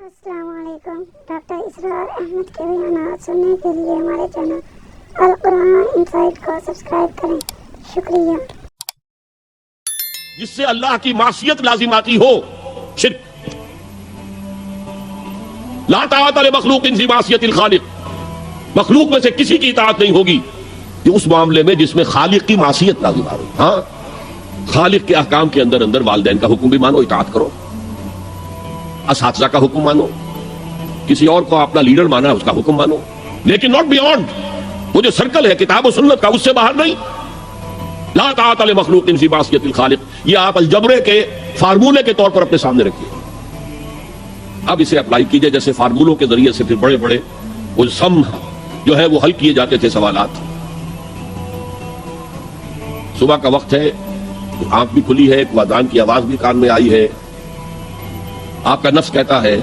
السلام علیکم۔ ڈاکٹر اسرار احمد کے بیانات سننے کے لیے ہمارے چینل القرآن انسائٹ کو سبسکرائب کریں، شکریہ۔ جس سے اللہ کی معصیت لازم آتی ہو، شرک۔ لا طاعت لمخلوق فی معصیت الخالق، مخلوق میں سے کسی کی اطاعت نہیں ہوگی کہ اس معاملے میں جس میں خالق کی معصیت لازم آ رہی۔ ہاں، خالق کے احکام کے اندر والدین کا حکم بھی مانو، اطاعت کرو، اساتذہ کا حکم مانو، کسی اور کو اپنا لیڈر مانا ہے اس کا حکم مانو، لیکن ناٹ بیونڈ وہ جو سرکل ہے کتاب و سنت کا، اس سے باہر نہیں۔ لا طاعت لمخلوق فی معصیت الخالق، یہ آپ الجبرے کے فارمولے کے طور پر اپنے سامنے رکھیے۔ اب اسے اپلائی کیجئے، جیسے فارمولوں کے ذریعے سے پھر بڑے بڑے وہ سم جو ہے وہ حل کیے جاتے تھے سوالات۔ صبح کا وقت ہے، آنکھ بھی کھلی ہے، اذان کی آواز بھی کان میں آئی ہے، آپ کا نفس کہتا ہے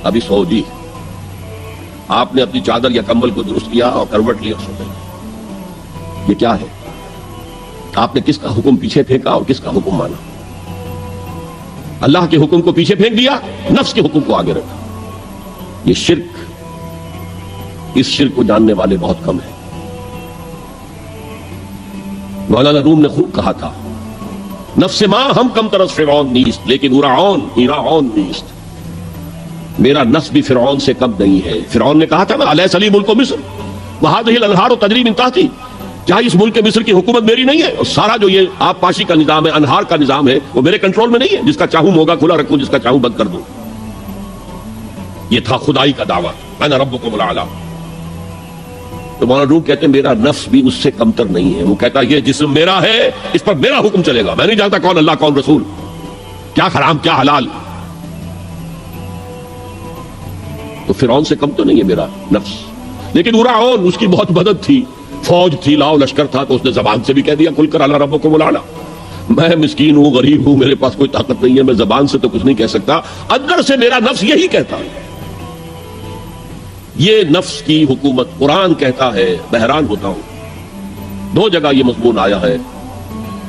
ابھی سو جی۔ آپ نے اپنی چادر یا کمبل کو درست کیا اور کروٹ لی اور سو گئے۔ یہ کیا ہے؟ آپ نے کس کا حکم پیچھے پھینکا اور کس کا حکم مانا؟ اللہ کے حکم کو پیچھے پھینک دیا، نفس کے حکم کو آگے رکھا۔ یہ شرک، اس شرک کو جاننے والے بہت کم ہیں۔ مولانا روم نے خوب کہا تھا، نفس ماں ہم کم ترس فرعون نیست لیکن ایراون نیست۔ میرا نفس بھی فرعون سے کم نہیں ہے۔ فرعون نے کہا تھا نا الیس لی ملک مصر وہذہ الانہار تجری من تحتی، کیا اس ملک مصر کی حکومت میری نہیں ہے؟ اور سارا جو یہ آب پاشی کا نظام ہے، انہار کا نظام ہے، وہ میرے کنٹرول میں نہیں ہے؟ جس کا چاہوں موگا کھلا رکھوں، جس کا چاہوں بند کر دوں۔ یہ تھا خدائی کا دعویٰ، انا ربکم الاعلی۔ تو مولانا روم کہتے ہیں میرا نفس بھی اس سے کمتر نہیں ہے۔ وہ کہتا ہے یہ جسم میرا ہے، اس پر میرا حکم چلے گا، میں نہیں جانتا کون اللہ کون رسول، کیا حرام کیا حلال۔ تو فرعون سے کم تو نہیں ہے میرا نفس، لیکن ایراون اس کی بہت مدد تھی، فوج تھی، لاؤ لشکر تھا، تو اس نے زبان سے بھی کہہ دیا کھل کر انا ربکم الاعلی۔ میں مسکین ہوں، غریب ہوں، میرے پاس کوئی طاقت نہیں ہے، میں زبان سے تو کچھ نہیں کہہ سکتا، اندر سے میرا نفس یہی کہتا ہے۔ یہ نفس کی حکومت قرآن کہتا ہے، بحران ہوتا ہوں۔ دو جگہ یہ مضمون آیا ہے،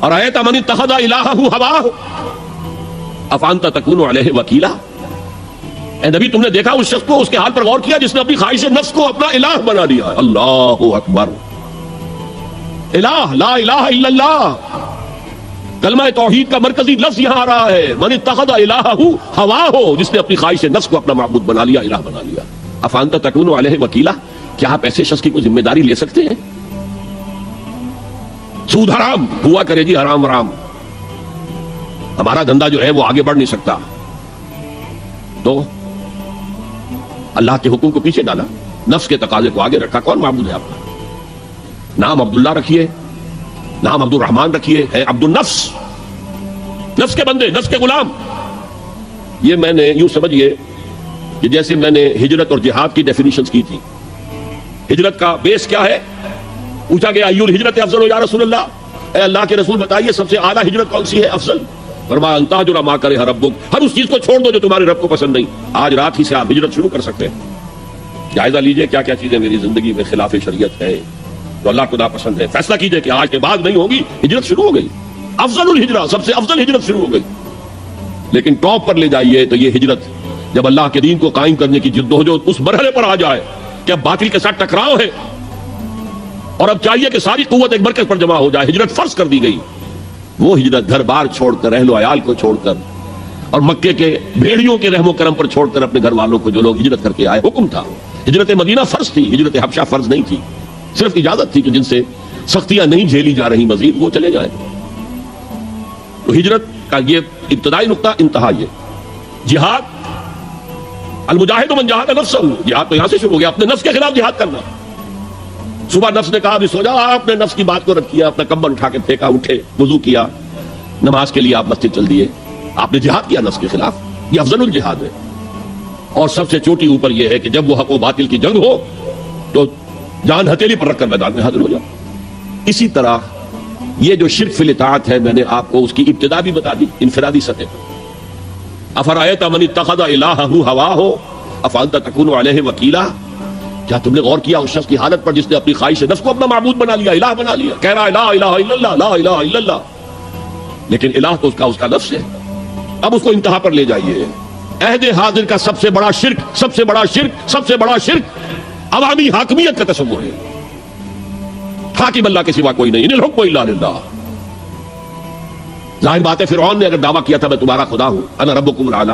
ارأیت من اتخذ الہہ ہواہ افانت تکون علیہ وکیلا۔ اے نبی، تم نے دیکھا اس شخص کو، اس کے حال پر غور کیا جس نے اپنی خواہش نفس کو اپنا الہ بنا لیا۔ اللہ اکبر، الہ لا الہ الا اللہ، کلمہ توحید کا مرکزی لفظ یہاں آ رہا ہے۔ من اتخذ الہہ ہواہ، جس نے اپنی خواہش نفس کو اپنا معبود بنا لیا، الہ بنا لیا۔ افانت تکون علیہ وکیلا، کیا آپ ایسے شخص کی کوئی ذمہ داری لے سکتے ہیں؟ سود حرام ہوا کرے جی، حرام حرام، ہمارا دھندا جو ہے وہ آگے بڑھ نہیں سکتا، تو اللہ کے حکم کو پیچھے ڈالا، نفس کے تقاضے کو آگے رکھا۔ کون معبود ہے آپ کا؟ نام عبداللہ رکھیے، نام عبد الرحمن رکھیے، ہے عبد النفس، نفس کے بندے، نفس کے غلام۔ یہ میں نے یوں سمجھئے کہ جیسے میں نے ہجرت اور جہاد کی ڈیفینیشنز کی تھی۔ ہجرت کا بیس کیا ہے؟ پوچھا گیا ایو الہجرت افضل یا رسول اللہ، اے اللہ کے رسول بتائیے سب سے اعلیٰ ہجرت کون سی ہے، افضل؟ فرمایا ان تہجر ما کرہ ربک، ہر اس چیز کو چھوڑ دو جو تمہارے رب کو پسند نہیں۔ آج رات ہی سے آپ ہجرت شروع کر سکتے ہیں۔ جائزہ لیجئے کیا کیا چیزیں میری زندگی میں خلاف شریعت ہے، تو اللہ کو ناپسند ہے، فیصلہ کیجئے کہ آج کے بعد نہیں ہوگی، ہجرت شروع ہو گئی، افضل الہجرہ، سب سے افضل ہجرت شروع ہو گئی۔ لیکن ٹاپ پر لے جائیے تو یہ ہجرت جب اللہ کے دین کو قائم کرنے کی جدوجہد اس مرحلے پر آ جائے کہ اب باطل کے ساتھ ٹکراؤ ہے اور اب چاہیے کہ ساری قوت ایک مرکز پر جمع ہو جائے، ہجرت فرض کر دی گئی۔ وہ ہجرت گھر بار چھوڑ کر، اہل و عیال کو چھوڑ کر، اور مکے کے بھیڑیوں کے رحم و کرم پر چھوڑ کر اپنے گھر والوں کو جو لوگ ہجرت کر کے آئے، حکم تھا۔ ہجرت مدینہ فرض تھی، ہجرت حبشہ فرض نہیں تھی، صرف اجازت تھی کہ جن سے سختیاں نہیں جھیلی جا رہی مزید وہ چلے جائیں۔ تو ہجرت کا یہ ابتدائی نقطہ، انتہا یہ۔ جہاد، المجاہد من جاہد نفسہ، جہاد تو یہاں سے شروع ہو گیا، اپنے نفس کے خلاف جہاد کرنا۔ صبح نفس نے کہا ابھی سو جاؤ، آپ نے نفس کی بات کو رد کیا، اپنا کمبل اٹھا کے پھینکا، اٹھے، وضو کیا، نماز کے لیے آپ مسجد چل دیے، آپ نے جہاد کیا نفس کے خلاف۔ یہ افضل الجہاد ہے، اور سب سے چوٹی اوپر یہ ہے کہ جب وہ حق و باطل کی جنگ ہو تو جان ہتھیلی پر رکھ کر میدان میں حاضر ہو جاؤ۔ اسی طرح یہ جو شرک فی الاطاعت ہے، میں نے آپ کو اس کی ابتدا بھی بتا دی انفرادی سطح پر۔ افرأیت من اتخذ الہہ ہواہ افانت تکون علیہ وکیلا، کیا تم نے غور کیا اس شخص کی حالت پر جس نے اپنی خواہش نفس کو اپنا معبود بنا لیا، الہ بنا لیا، کہہ رہا ہے لا الہ الا اللہ، لا الہ الا اللہ، لیکن الہ تو اس کا نفس ہے۔ اب اس کو انتہا پر لے جائیے، عہد حاضر کا سب سے بڑا شرک عوامی حاکمیت کا تصور ہے. حاکم اللہ کے سوا کوئی نہیں. ان الحکم الا للہ. ظاہر بات ہے فرعون نے اگر دعویٰ کیا تھا میں تمہارا خدا ہوں, انا ربکم الاعلی,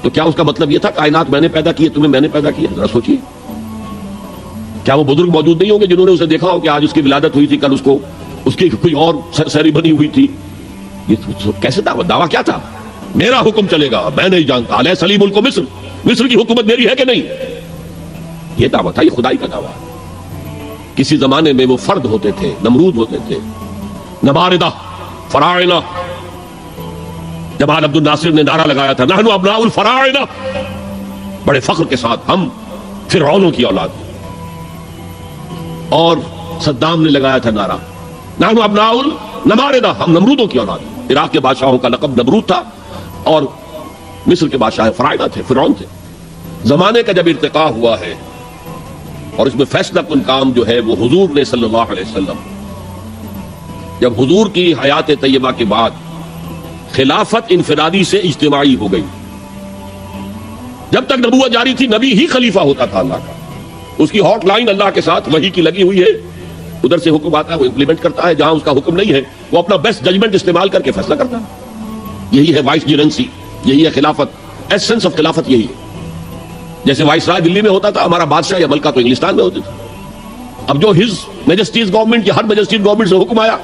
تو کیا اس کا مطلب یہ تھا کائنات میں نے پیدا کی, تمہیں میں نے پیدا کیا؟ ذرا سوچیے. کیا وہ بزرگ موجود نہیں ہوں گے جنہوں نے اسے دیکھا ہو کہ آج اس کی ولادت ہوئی تھی, کل اس کی کوئی اور سری بنی ہوئی تھی؟ یہ کیسے دعویٰ کیا تھا؟ میرا حکم چلے گا, میں نہیں جانتا. علیہ سلیم ملک مصر کی حکومت میری ہے کہ نہیں؟ یہ دعویٰ تھا, یہ خدائی کا دعویٰ. کسی زمانے میں وہ فرد ہوتے تھے, نمرود ہوتے تھے, نماردہ, فراعنہ. جمال عبد الناصر نے نعرہ لگایا تھا نحن ابناء الفراعنہ, بڑے فخر کے ساتھ ہم فرعونوں کی اولاد. اور صدام نے لگایا تھا نعرہ نحن ابناء النماردہ, ہم نمرودوں کی اولاد. عراق کے بادشاہوں کا لقب نمرود تھا اور مصر کے بادشاہ فراعنہ تھے, فرعون تھے. زمانے کا جب ارتقا ہوا ہے اور اس میں فیصلہ کن کام جو ہے وہ حضور نے صلی اللہ علیہ وسلم, جب حضور کی حیات طیبہ کے بعد خلافت انفرادی سے اجتماعی ہو گئی. جب تک نبوت جاری تھی نبی ہی خلیفہ ہوتا تھا اللہ کا, اس کی ہاٹ لائن اللہ کے ساتھ وحی کی لگی ہوئی ہے, ادھر سے حکم آتا ہے وہ امپلیمنٹ کرتا ہے, جہاں اس کا حکم نہیں ہے وہ اپنا بیسٹ ججمنٹ استعمال کر کے فیصلہ کرتا ہے. یہی ہے وائس جرنسی, یہی ہے خلافت, ایسنس آف خلافت یہی ہے. جیسے وائس رائے دلی میں ہوتا تھا, ہمارا بادشاہ یا ملکہ تو انگلستان میں ہوتے تھے. اب جو ہز میجسٹیز گورنمنٹ یا ہر میجسٹیز گورنمنٹ سے حکم آیا,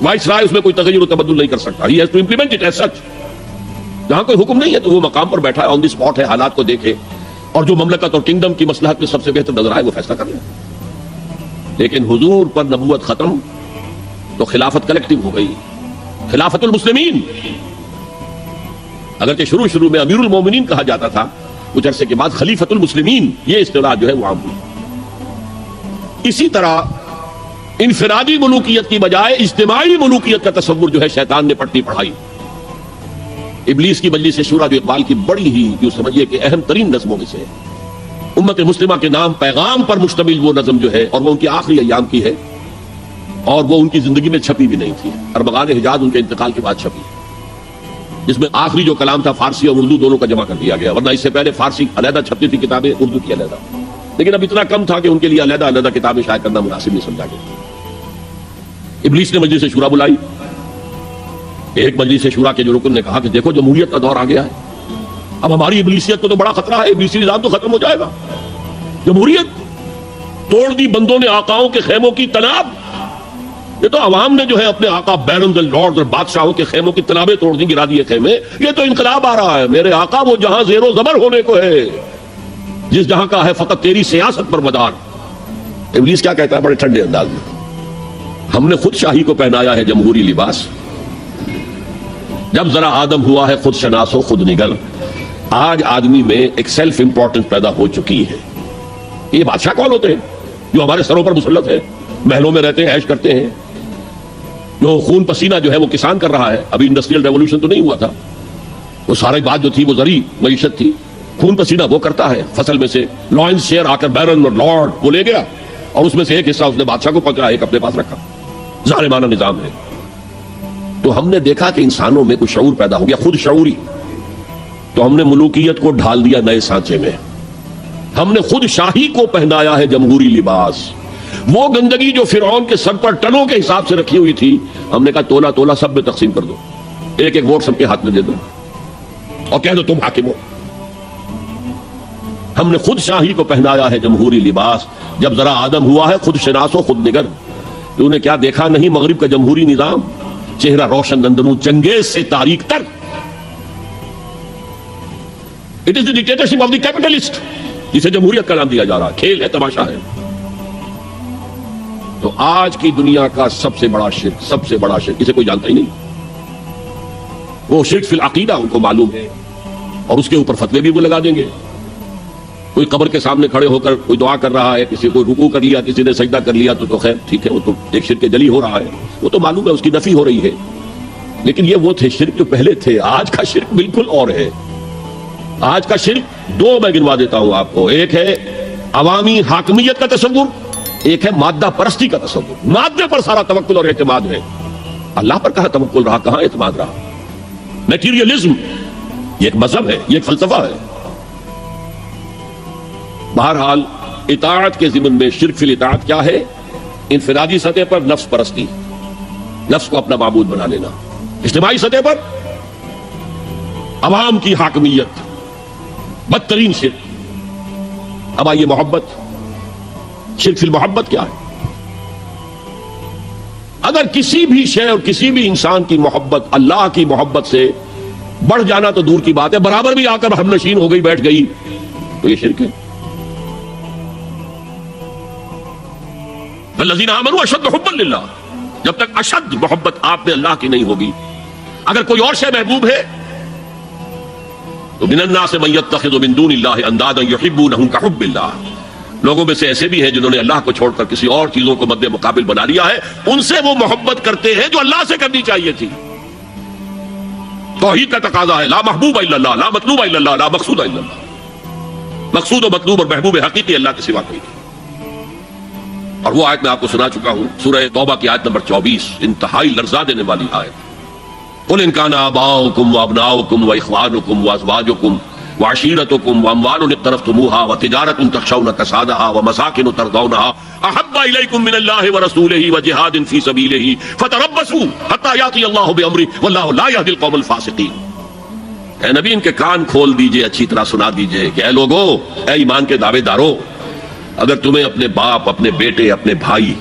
وائس رائے اس میں کوئی تغیر و تبدل نہیں کر سکتا. He has to implement it as such. جہاں کوئی حکم نہیں ہے تو وہ مقام پر بیٹھا ہے, آن دی اسپاٹ ہے, حالات کو دیکھے اور جو مملکت اور کنگڈم کی مصلحت میں سب سے بہتر نظر آئے وہ فیصلہ کر لیں. لیکن حضور پر نبوت ختم تو خلافت کلیکٹیو ہو گئی, خلافت المسلمین. اگرچہ شروع میں امیر المومنین کہا جاتا تھا, کچھ عرصے کے بعد خلیفت المسلمین یہ اصطلاح جو ہے وہ عام ہوئی. اسی طرح انفرادی ملوکیت کی بجائے اجتماعی ملوکیت کا تصور جو ہے شیطان نے پٹی پڑھائی. ابلیس کی مجلس شورا جو اقبال کی بڑی ہی جو سمجھیے کہ اہم ترین نظموں میں سے ہے, امت مسلمہ کے نام پیغام پر مشتمل وہ نظم جو ہے, اور وہ ان کی آخری ایام کی ہے, اور وہ ان کی زندگی میں چھپی بھی نہیں تھی, ارمغان حجاز ان کے انتقال کے بعد چھپی, جس میں آخری جو کلام تھا فارسی اور اردو دونوں کا جمع کر دیا گیا, ورنہ اس سے پہلے فارسی علیحدہ چھپتی تھی کتابیں, اردو کی علیحدہ, لیکن اب اتنا کم تھا کہ ان کے لیے علیحدہ کتابیں شائع کرنا مناسب نہیں سمجھا گیا. ابلیس نے مجلس شورا بلائی. ایک مجلس شورا کے جو رکن نے کہا کہ دیکھو جمہوریت کا دور آ گیا ہے, اب ہماری ابلیسیت کو تو بڑا خطرہ ہے, ابلیسی نظام تو ختم ہو جائے گا. جمہوریت توڑ دی بندوں نے آقاؤں کے خیموں کی تناب. یہ تو عوام نے جو ہے اپنے آقا بیرنز لارڈز اور بادشاہوں کے خیموں کی تنابیں توڑ دی, گرا دیے خیمے. یہ تو انقلاب آ رہا ہے. میرے آقا وہ جہاں زیر و زبر ہونے کو ہے, جس جہاں کا ہے فقط تیری سیاست پر مدار. ابلیس کیا کہتا ہے بڑے ٹھنڈے انداز میں, ہم نے خود شاہی کو پہنایا ہے جمہوری لباس, جب ذرا آدم ہوا ہے خود شناس و خود نگر. آج آدمی میں ایک سیلف امپورٹنس پیدا ہو چکی ہے. یہ بادشاہ کون ہوتے ہیں جو ہمارے سروں پر مسلط ہے, محلوں میں رہتے ہیں, عیش کرتے ہیں, جو خون پسینہ جو ہے وہ کسان کر رہا ہے. ابھی انڈسٹریل ریولوشن تو نہیں ہوا تھا, وہ ساری بات جو تھی وہ زرعی معیشت تھی. خون پسینہ وہ کرتا ہے, فصل میں سے لائنز شیئر آ کر بیرن اور لارڈ وہ لے گیا, اور اس میں سے ایک حصہ اس نے بادشاہ کو پکڑا, ایک اپنے پاس رکھا. ظالمانہ نظام ہے. تو ہم نے دیکھا کہ انسانوں میں کچھ شعور پیدا ہو گیا, خود شعوری. تو ہم نے ملوکیت کو ڈھال دیا نئے سانچے میں, ہم نے خود شاہی کو پہنایا ہے جمہوری لباس. وہ گندگی جو فرعون کے سر پر ٹنوں کے حساب سے رکھی ہوئی تھی, ہم نے کہا تولا تولا سب میں تقسیم کر دو, ایک ایک ووٹ سب کے ہاتھ میں دے دو اور کہہ دو تم حاکم ہو. ہم نے خود شاہی کو پہنایا ہے جمہوری لباس, جب ذرا آدم ہوا ہے خود شناس و خود نگر. تو نے کیا دیکھا نہیں مغرب کا جمہوری نظام, چہرہ روشن اندرون چنگیز سے تاریک تر. It is the dictatorship of the capitalist, جسے جمہوریت کا نام دیا جا رہا ہے. کھیل ہے, تماشا ہے. تو آج کی دنیا کا سب سے بڑا شرک اسے کوئی جانتا ہی نہیں. وہ شرک فی العقیدہ ان کو معلوم ہے, اور اس کے اوپر فتوے بھی وہ لگا دیں گے. کوئی قبر کے سامنے کھڑے ہو کر کوئی دعا کر رہا ہے, کسی کو رکوع کر لیا, کسی نے سجدہ کر لیا, تو خیر ٹھیک ہے, وہ تو ایک شرک جلی ہو رہا ہے, وہ تو معلوم ہے, اس کی نفی ہو رہی ہے. لیکن یہ وہ تھے شرک جو پہلے تھے. آج کا شرک بالکل اور ہے. آج کا شرک دو میں گنوا دیتا ہوں آپ کو. ایک ہے عوامی حاکمیت کا تصور, ایک ہے مادہ پرستی کا تصور. مادے پر سارا توکل اور اعتماد ہے, اللہ پر کہاں توکل رہا, کہاں اعتماد رہا. میٹیریلزم یہ ایک مذہب ہے، یہ ایک فلسفہ ہے. بہرحال اطاعت کے ضمن میں شرک فی الاطاعت کیا ہے؟ انفرادی سطح پر نفس پرستی، نفس کو اپنا معبود بنا لینا. اجتماعی سطح پر عوام کی حاکمیت، بدترین شرک. اب آئیے محبت، شرک فی المحبت کیا ہے؟ اگر کسی بھی شے اور کسی بھی انسان کی محبت اللہ کی محبت سے بڑھ جانا تو دور کی بات ہے، برابر بھی آ کر ہم نشین ہو گئی، بیٹھ گئی، تو یہ شرک ہے. الذین آمنوا اشد حبا للہ، جب تک اشد محبت آپ میں اللہ کی نہیں ہوگی. اگر کوئی اور شے محبوب ہے تو من الناس من یتخذ من دون اللہ اندادا یحبونہم کحب اللہ، لوگوں میں سے ایسے بھی ہیں جنہوں نے اللہ کو چھوڑ کر کسی اور چیزوں کو مد مقابل بنا لیا ہے، ان سے وہ محبت کرتے ہیں جو اللہ سے کرنی چاہیے تھی. توحید کا تقاضا ہے لا محبوب الا اللہ، لا مطلوب الا اللہ، لا مقصود الا اللہ. مقصود و مطلوب اور محبوب حقیقی اللہ کے سوا کوئی نہیں. اور وہ آیت میں آپ کو سنا چکا ہوں، سورہ توبہ کی آیت نمبر 24، انتہائی لرزا دینے والی آیت. قل ان کان آباؤکم وابناؤکم واخوانکم وازواجکم وعشیرتکم واموال اقترفتموها وتجارۃ تخشون کسادها ومساکن ترضونها احب الیکم من اللہ ورسولہ وجہاد فی سبیلہ فتربصوا حتی یاتی اللہ بامرہ واللہ لا یہدی القوم الفاسقین. اے نبی ان کے کان کھول دیجئے، اچھی طرح سنا دیجئے کہ اے لوگو، اے ایمان کے دعوے دارو، اگر تمہیں اپنے باپ، اپنے بیٹے، اپنے بھائی،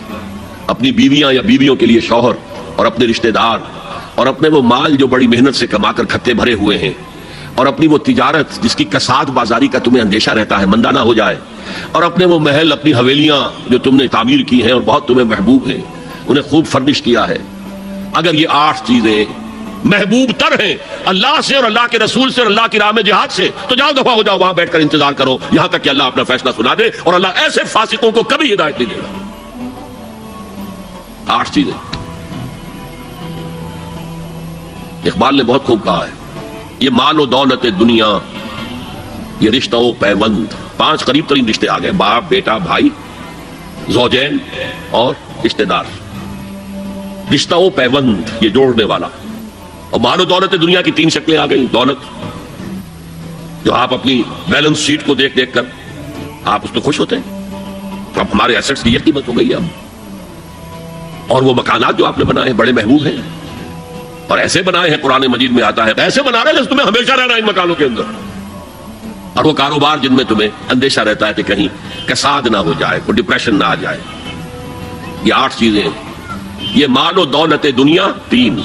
اپنی بیویاں یا بیویوں کے لیے شوہر، اور اپنے رشتہ دار، اور اپنے وہ مال جو بڑی محنت سے کما کر کھتے بھرے ہوئے ہیں، اور اپنی وہ تجارت جس کی کساد بازاری کا تمہیں اندیشہ رہتا ہے مندہ نہ ہو جائے، اور اپنے وہ محل، اپنی حویلیاں جو تم نے تعمیر کی ہیں اور بہت تمہیں محبوب ہیں، انہیں خوب فرنش کیا ہے، اگر یہ 8 چیزیں محبوب تر ہیں اللہ سے اور اللہ کے رسول سے اور اللہ کی راہ میں جہاد سے، تو جاؤ دفعہ ہو جاؤ، وہاں بیٹھ کر انتظار کرو یہاں تک کہ اللہ اپنا فیصلہ سنا دے. اور اللہ ایسے فاسقوں کو کبھی ہدایت نہیں دے گا. 8 چیزیں اقبال نے بہت خوب کہا ہے. یہ مال و دولت دنیا، یہ رشتہ و پیوند، 5 قریب ترین رشتے آ گئے، باپ، بیٹا، بھائی، زوجین اور رشتہ دار. رشتہ و پیوند یہ جوڑنے والا. اور مال و دولت دنیا کی 3 شکلیں آ گئی. دولت جو آپ اپنی بیلنس شیٹ کو دیکھ دیکھ کر آپ اس پہ خوش ہوتے ہیں، تو اب ہمارے ایسٹس کی یہ قیمت ہو گئی ہے اب. اور وہ مکانات جو آپ نے بنائے ہیں بڑے محبوب ہیں، اور ایسے بنائے ہیں، قرآن مجید میں آتا ہے ایسے بنا رہے ہیں تمہیں ہمیشہ رہنا ان مکانوں کے اندر. اور وہ کاروبار جن میں تمہیں اندیشہ رہتا ہے کہ کہیں کساد نہ ہو جائے، کوئی ڈپریشن نہ آ جائے. یہ 8 چیزیں، یہ مال و دولت دنیا 3،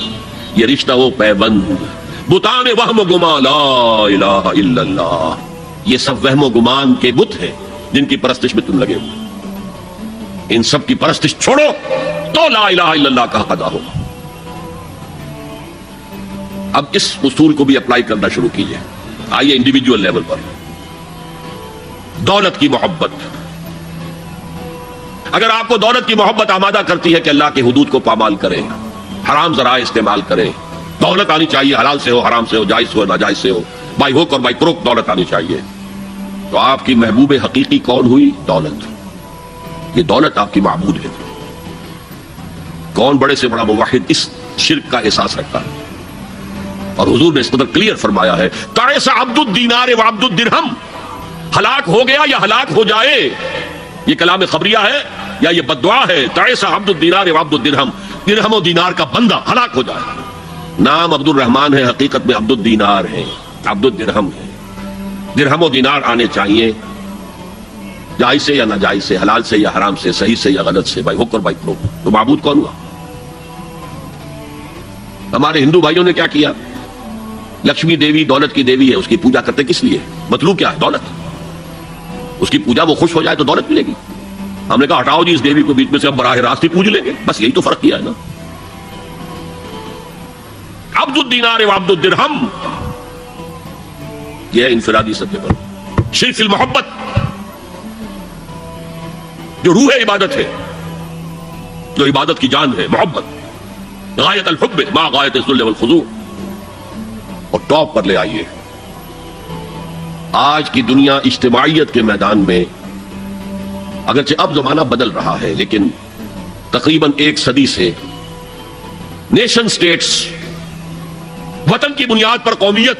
یہ رشتہ و پیوند، بتان وہم و گمان لا الہ الا اللہ، یہ سب وہم و گمان کے بت ہیں جن کی پرستش میں تم لگے ہوئے. ان سب کی پرستش چھوڑو تو لا الہ الا اللہ کا حق ادا ہو. اب اس اصول کو بھی اپلائی کرنا شروع کیجئے. آئیے انڈیویجول لیول پر. دولت کی محبت، اگر آپ کو دولت کی محبت آمادہ کرتی ہے کہ اللہ کے حدود کو پامال کریں، حرام ذرائع استعمال کریں، دولت آنی چاہیے، حلال سے ہو، حرام سے ہو، جائز سے ہو، ناجائز سے ہو، بائی ہوک اور بائی کروک دولت آنی چاہیے، تو آپ کی محبوب حقیقی کون ہوئی؟ دولت. یہ دولت آپ کی معبود ہے. کون بڑے سے بڑا موحد اس شرک کا احساس رکھتا ہے؟ اور حضور نے اس قدر کلیئر فرمایا ہے، تعس عبد الدینار و عبد الدرہم، ہلاک ہو گیا یا ہلاک ہو جائے. یہ کلام خبریہ ہے یا یہ بددعا ہے؟ تعس عبد الدینار و عبد الدرہم، درہم و دینار کا بندہ ہلاک ہو جائے. نام عبد الرحمن ہے، حقیقت میں عبد الدینار ہے، عبد الدرہم ہے. درہم و دینار آنے چاہیے، جائز سے یا ناجائز سے، حلال سے یا حرام سے، صحیح سے یا غلط سے، بائی حق اور بائی کروک. تو معبود کون ہوا؟ ہمارے ہندو بھائیوں نے کیا کیا؟ لکشمی دیوی دولت کی دیوی ہے، اس کی پوجا کرتے کس لیے؟ مطلوب کیا ہے؟ دولت. اس کی پوجا وہ خوش ہو جائے تو دولت ملے گی. ہم نے کہا ہٹاؤ جی اس دیوی کو بیچ میں سے، ہم براہ راست ہی پوج لیں گے. بس یہی تو فرق کیا ہے نا. عبد الدینار و عبد الدرہم، یہ ہے انفرادی سطح پر. شرک المحبت جو روح عبادت ہے، جو عبادت کی جان ہے، محبت، غایت الحب ما غایت الذل والخضوع. اور ٹاپ پر لے آئیے. آج کی دنیا اجتماعیت کے میدان میں اگرچہ اب زمانہ بدل رہا ہے، لیکن تقریباً 1 صدی سے نیشن سٹیٹس، وطن کی بنیاد پر قومیت،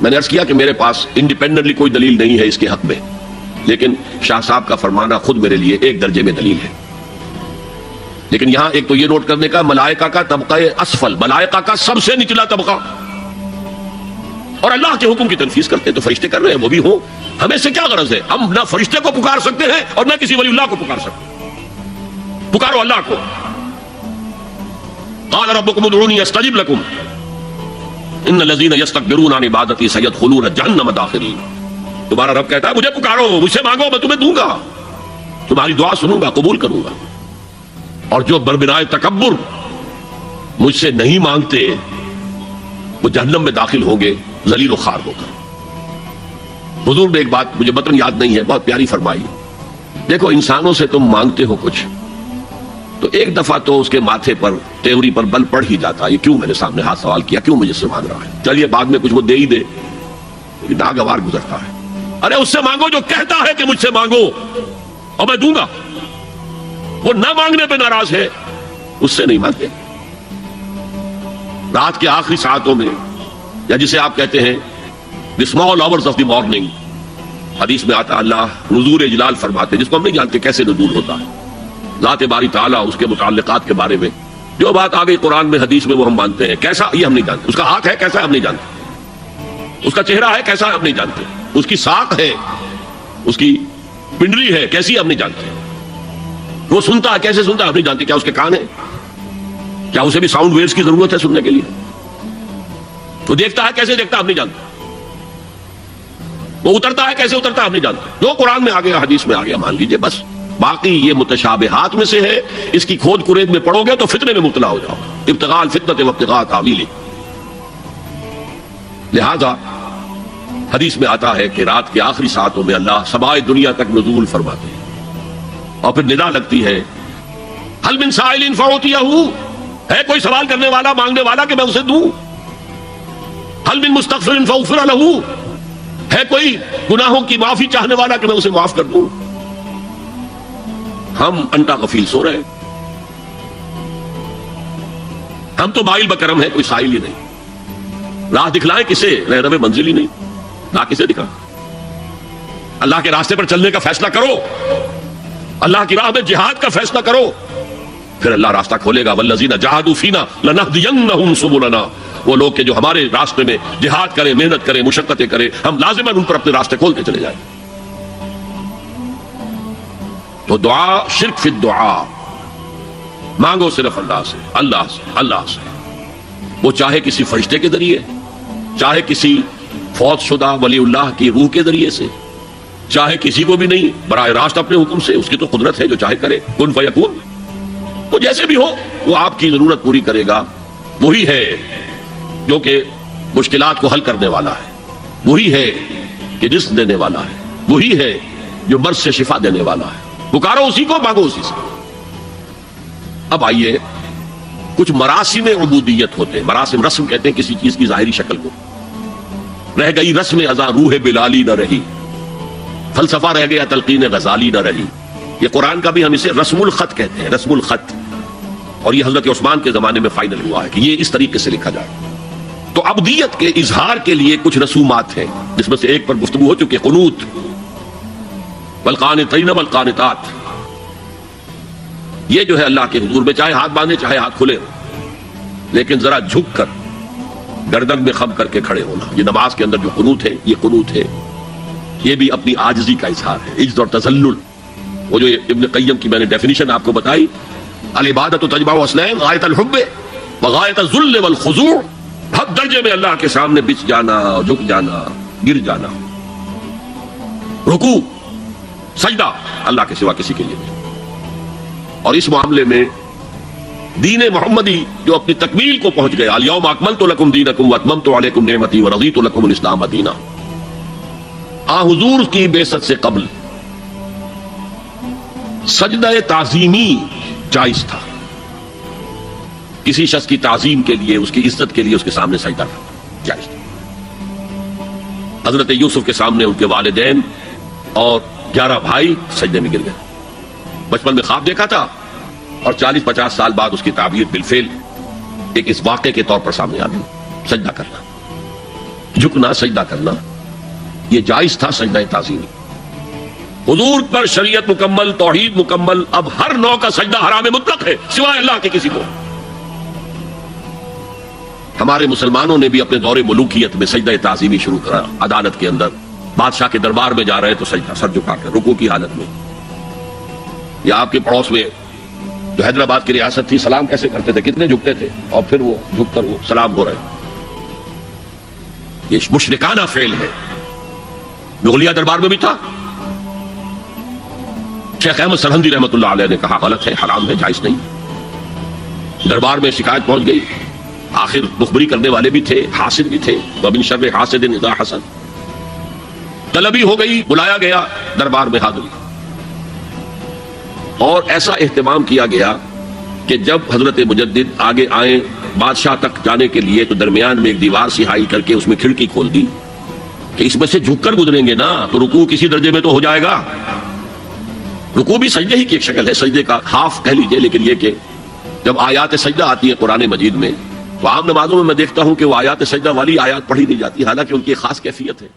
میں نے عرض کیا کہ میرے پاس انڈیپینڈنٹلی کوئی دلیل نہیں ہے اس کے حق میں، لیکن شاہ صاحب کا فرمانا خود میرے لیے ایک درجے میں دلیل ہے۔ لیکن یہاں ایک تو یہ نوٹ کرنے کا، ملائکہ کا طبقہ اسفل، ملائکہ کا سب سے نچلا طبقہ، اور اللہ کے حکم کی تنفیذ کرتے ہیں تو فرشتے کر رہے ہیں، وہ بھی ہوں، ہمیں سے کیا غرض ہے؟ ہم نہ فرشتے کو پکار سکتے ہیں اور نہ کسی ولی اللہ کو پکار سکتے ہیں، پکارو اللہ کو۔ قال ربکم ادعونی استجب لکم ان الذین یستکبرون عن عبادتی سیدخلون جہنم داخرین۔ تمہارا رب کہتا ہے مجھے پکارو، مجھ سے مانگو، میں تمہیں دوں گا، تمہاری دعا سنوں گا، قبول کروں گا۔ اور جو بربنائے تکبر مجھ سے نہیں مانگتے وہ جہنم میں داخل ہوں گے ذلیل و خوار ہو کر۔ حضور نے ایک بات مجھے متن یاد نہیں ہے، بہت پیاری فرمائی، دیکھو انسانوں سے تم مانگتے ہو کچھ تو ایک دفعہ تو اس کے ماتھے پر تیوری پر بل پڑ ہی جاتا، یہ کیوں میرے سامنے ہاتھ سوال کیا، کیوں مجھے سے مانگ رہا ہے، چلیے بعد میں کچھ وہ دے ہی دے، لیکن ناگوار گزرتا ہے۔ ارے اس سے مانگو جو کہتا ہے کہ مجھ سے مانگو اور میں دوں گا، وہ نہ مانگنے پہ ناراض ہے، اس سے نہیں مانگتے۔ رات کے آخری ساعتوں میں، یا جسے آپ کہتے ہیں the small hours of the morning، حدیث میں آتا اللہ نزول جلال فرماتے، جس کو ہم نہیں جانتے کیسے نزول ہوتا ہے، ذات باری تعالیٰ اس کے متعلقات کے بارے میں جو بات آ گئی قرآن میں حدیث میں وہ ہم مانتے ہیں، کیسا یہ ہم نہیں جانتے، اس کا ہاتھ ہے کیسا ہم نہیں جانتے، اس کا چہرہ ہے کیسا ہم نہیں جانتے، اس کی ساق ہے، اس کی پنڈلی ہے کیسی ہم نہیں جانتے، وہ سنتا ہے کیسے سنتا ہے ہم نہیں جانتے، کیا اس کے کان ہیں، کیا اسے بھی ساؤنڈ ویوز کی ضرورت ہے سننے کے لیے، وہ دیکھتا ہے کیسے دیکھتا ہم نہیں جانتے، وہ اترتا ہے کیسے اترتا ہم نہیں جانتے، جو قرآن میں آ گیا حدیث میں آ گیا مان لیجئے بس، باقی یہ متشابہات میں سے ہے، اس کی کھود کرید میں پڑو گے تو فتنے میں مبتلا ہو جاؤ، ابتغاء الفتنۃ وابتغاء تاویلہ۔ لہذا حدیث میں آتا ہے کہ رات کے آخری ساعتوں میں اللہ سمائے دنیا تک نزول فرماتے ہیں، اور پھر ندا لگتی ہے حل من سائل فاعطیہ، ہے کوئی سوال کرنے والا مانگنے والا کہ میں اسے دوں، حل من مستغفر فاغفر لہ، ہے کوئی گناہوں کی معافی چاہنے والا کہ میں اسے معاف کر دوں۔ ہم انٹا غفیل سو رہے ہیں، ہم تو مائل بکرم ہے، کوئی سائل ہی نہیں، راہ دکھلائیں کسے، رہنم منزل ہی نہیں، راہ کسے دکھا، اللہ کے راستے پر چلنے کا فیصلہ کرو، اللہ کی راہ میں جہاد کا فیصلہ کرو، پھر اللہ راستہ کھولے گا، والذین جاہدوا فینا لنہدینہم سبلنا، وہ لوگ کہ جو ہمارے راستے میں جہاد کریں، محنت کریں، مشقتیں کریں، ہم لازماً ان پر اپنے راستے کھولتے چلے جائیں۔ تو دعا شرک فی الدعا، مانگو صرف اللہ سے، اللہ سے، اللہ سے، وہ چاہے کسی فرشتے کے ذریعے، چاہے کسی فوت شدہ ولی اللہ کی روح کے ذریعے سے، چاہے کسی کو بھی نہیں، براہ راست اپنے حکم سے، اس کی تو قدرت ہے جو چاہے کرے، کن فیکون، وہ جیسے بھی ہو وہ آپ کی ضرورت پوری کرے گا، وہی ہے جو کہ مشکلات کو حل کرنے والا ہے، وہی ہے کہ رزق دینے والا ہے، وہی ہے جو مرض سے شفا دینے والا ہے، پکارو اسی کو، مانگو اسی سے۔ اب آئیے کچھ مراسم عبودیت ہوتے ہیں، مراسم رسم کہتے ہیں کسی چیز کی ظاہری شکل کو، رہ گئی رسم ازاں روح بلالی نہ رہی، فلسفہ رہ گیا تلقین غزالی نہ رہی، یہ قرآن کا بھی ہم اسے رسم الخط کہتے ہیں، رسم الخط، اور یہ حضرت عثمان کے زمانے میں فائنل ہوا ہے کہ یہ اس طریقے سے لکھا جائے۔ تو عبودیت کے اظہار کے لیے کچھ رسومات ہیں، جس میں سے ایک پر گفتگو ہو چکی، قنوت، والقانتین والقانتات، یہ جو ہے اللہ کے حضور میں چاہے ہاتھ باندھے چاہے ہاتھ کھلے ہو، لیکن ذرا جھک کر گردن میں خم کر کے کھڑے ہونا، یہ نماز کے اندر جو قنوت ہے یہ قنوت ہے، یہ بھی اپنی عاجزی کا اظہار ہے، عجز اور تذلل۔ وہ جو ابن قیم کی میں نے ڈیفینیشن آپ کو بتائی، العبادت تجمع اصلین، غایت الحب وغایت الذل والخضوع، حد درجے میں اللہ کے سامنے بچ جانا، جھک جانا، گر جانا، رکوع سجدہ اللہ کے سوا کسی کے لیے نہیں۔ اور اس معاملے میں دین محمدی جو اپنی تکمیل کو پہنچ گیا، الیوم اکملت لکم دینکم واتممت علیکم نعمتی ورضیت لکم الاسلام دینا، آ حضور کی بعثت سے قبل سجدہ تعظیمی جائز تھا، کسی شخص کی تعظیم کے لیے، اس کی عزت کے لیے اس کے سامنے سجدہ کرنا جائز تھا۔ حضرت یوسف کے سامنے ان کے والدین اور 11 بھائی سجدے میں گر گئے، بچپن میں خواب دیکھا تھا اور 40-50 سال بعد اس کی تعبیر بالفعل ایک اس واقعے کے طور پر سامنے آ گئی، سجدہ کرنا۔ جھکنا سجدہ کرنا یہ جائز تھا سجدہ تعظیمی. حضور پر شریعت مکمل، توحید مکمل، اب ہر نوع کا سجدہ حرام مطلق ہے سوائے اللہ کے کسی کو. ہمارے مسلمانوں نے بھی اپنے دور ملوکیت میں سجدہ تعظیمی شروع کرا. عدالت کے اندر بادشاہ کے دربار میں جا رہے ہیں تو سجدہ سر جھکا کر رکوع کی حالت میں. یا آپ کے پڑوس میں جو حیدرآباد کی ریاست تھی سلام کیسے کرتے تھے، کتنے جھکتے تھے، اور پھر وہ جھک کر وہ سلام ہو رہے. یہ مشرکانہ فعل ہے. مغلیہ دربار میں بھی تھا. شیخ احمد سرہندی رحمۃ اللہ علیہ نے کہا غلط ہے، حرام ہے، جائز نہیں. دربار میں شکایت پہنچ گئی. آخر مخبری کرنے والے بھی تھے، حاسد بھی تھے. وَمِن شَرِّ حَاسِدٍ إِذَا حَسَدَ. طلبی ہو گئی، بلایا گیا دربار میں حاضری. اور ایسا اہتمام کیا گیا کہ جب حضرت مجدد آگے آئے بادشاہ تک جانے کے لیے تو درمیان میں ایک دیوار سی حائل کر کے اس میں کھڑکی کھول دی کہ اس میں سے جھک کر گزریں گے نا تو رکوع کسی درجے میں تو ہو جائے گا. رکوع بھی سجدے ہی کی ایک شکل ہے، سجدے کا ہاف کہہ لیجئے. لیکن یہ کہ جب آیات سجدہ آتی ہے قرآن مجید میں تو عام نمازوں میں دیکھتا ہوں کہ وہ آیات سجدہ والی آیات پڑھی نہیں جاتی، حالانکہ ان کی ایک خاص کیفیت ہے.